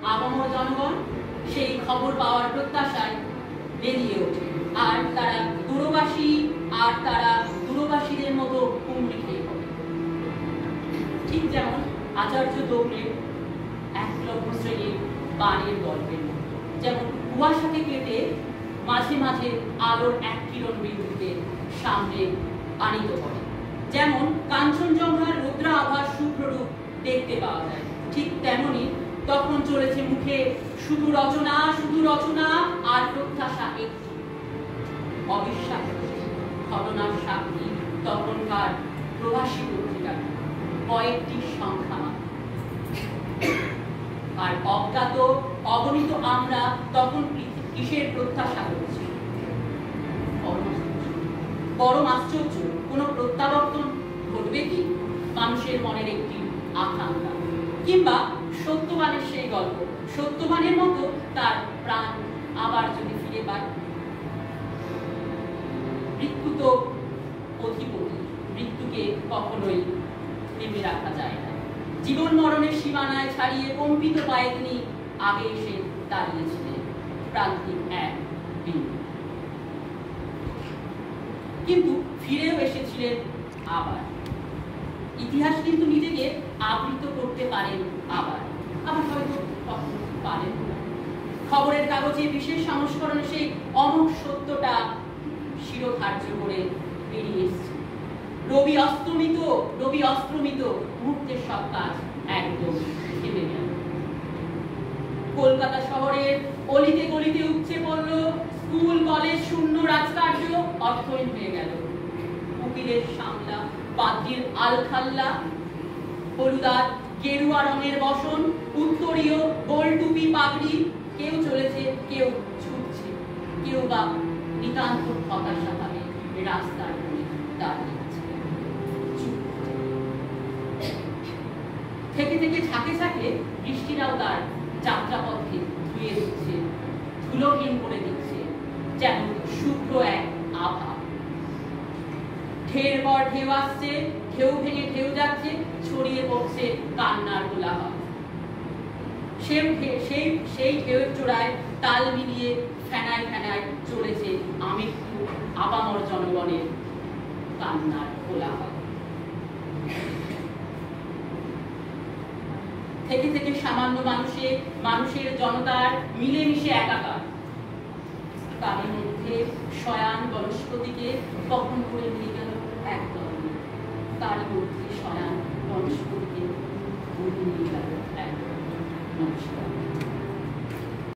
আপামর জনগণ সেই খবর পাওয়ার প্রত্যাশায় বেরিয়ে ওঠে, আর তারা দূরবাসীদের মতো হুমড়ি খেয়ে পড়ে। ঠিক যেমন আচার্য দৌড়ের একলব্য শ্রেণীর বাণীর গল্পের মতো, যেমন কুয়াশাকে কেটে মাঝে মাঝে আলোর এক কিরণ বিন্দুকে সামনে আনিত করে, যেমন কাঞ্চনজঙ্ঘার রুদ্রাভার শুভ্ররূপ দেখতে পাওয়া যায়, ঠিক তেমনি তখন চলেছে মুখে শুধু রচনা আর প্রত্যাশা একটি অবিশ্বাস্য ঘটনার সাক্ষী তখনকার প্রবাসী পত্রিকার কয়েকটি সংখ্যা, আর অজ্ঞাত অগণিত আমরা তখন কিসের প্রত্যাশা করছি। পরম আশ্চর্য, কোনো প্রত্যাবর্তন ঘটবে কি মানুষের মনের একটি আকাঙ্ক্ষা, কিংবা সত্যবানের সেই গল্প, সত্যবানের মতো তার প্রাণ আবার যদি ফিরে পায়। মৃত্যু তো অধিপতি, মৃত্যুকে কখনোই নেমে রাখা যায় না। জীবন মরণের সীমানায় ছাড়িয়ে কম্পিত পায়ে তিনি আগে এসে দাঁড়িয়েছিলেন প্রান্তিক এক বিন্দু, কিন্তু ফিরেও এসেছিলেন আবার। ইতিহাস কিন্তু নিজেকে আবৃত করতে পারেন, আবার হয়তো কখনো পারেন না। খবরের কাগজে বিশেষ সংস্করণে সেই অমোঘ সত্যটা শিরোধার্য করে বেরিয়ে এসছে। রবি অস্তমিত মুহূর্তের সব কাজ একদম থেমে গেল। কলকাতা শহরের অলিতে গলিতে উপচে পড়ল স্কুল কলেজ শূন্য রাজকার্য অর্থহীন হয়ে গেল। উকিলের সামলা, পাদ্রীর আলখাল্লা, হলুদার গেরুয়া রঙের বসন, উত্তরীয় গোল টুপি পাগড়ি, কেউ চলেছে, কেউ ছুটছে, কেউ বা নিতান্ত হতাশা ভাবে রাস্তার কোণে দাঁড়িয়ে আছে। থেকে থেকে ঝাঁকে ঝাঁকে বৃষ্টিরাও তার যাত্রাপথে ধুয়ে দিচ্ছে, ধুলোহীন করে দিচ্ছে, যেন শুভ্র এক আভা। ঢের পর ঢেউ আসছে, ঢেউ ভেঙে ঢেউ যাচ্ছে, ছড়িয়ে পড়ছে কান্নার কোলাহল। সেই ঢেউয়ের চূড়ায় তাল মিলিয়ে ফেনায় ফেনায় চলেছে আমৃত্যু আপামর জনগণের কান্নার কোলাহল। থেকে থেকে সামান্য মানুষের জনতার মিলেমিশে একাকার। তাদের মধ্যে শয়ান বনস্পতিকে কখন করে নিয়ে গেল একদল, তার মধ্যে শয়ান বনস্পতিকে নিয়ে গেল একদল। নমস্কার।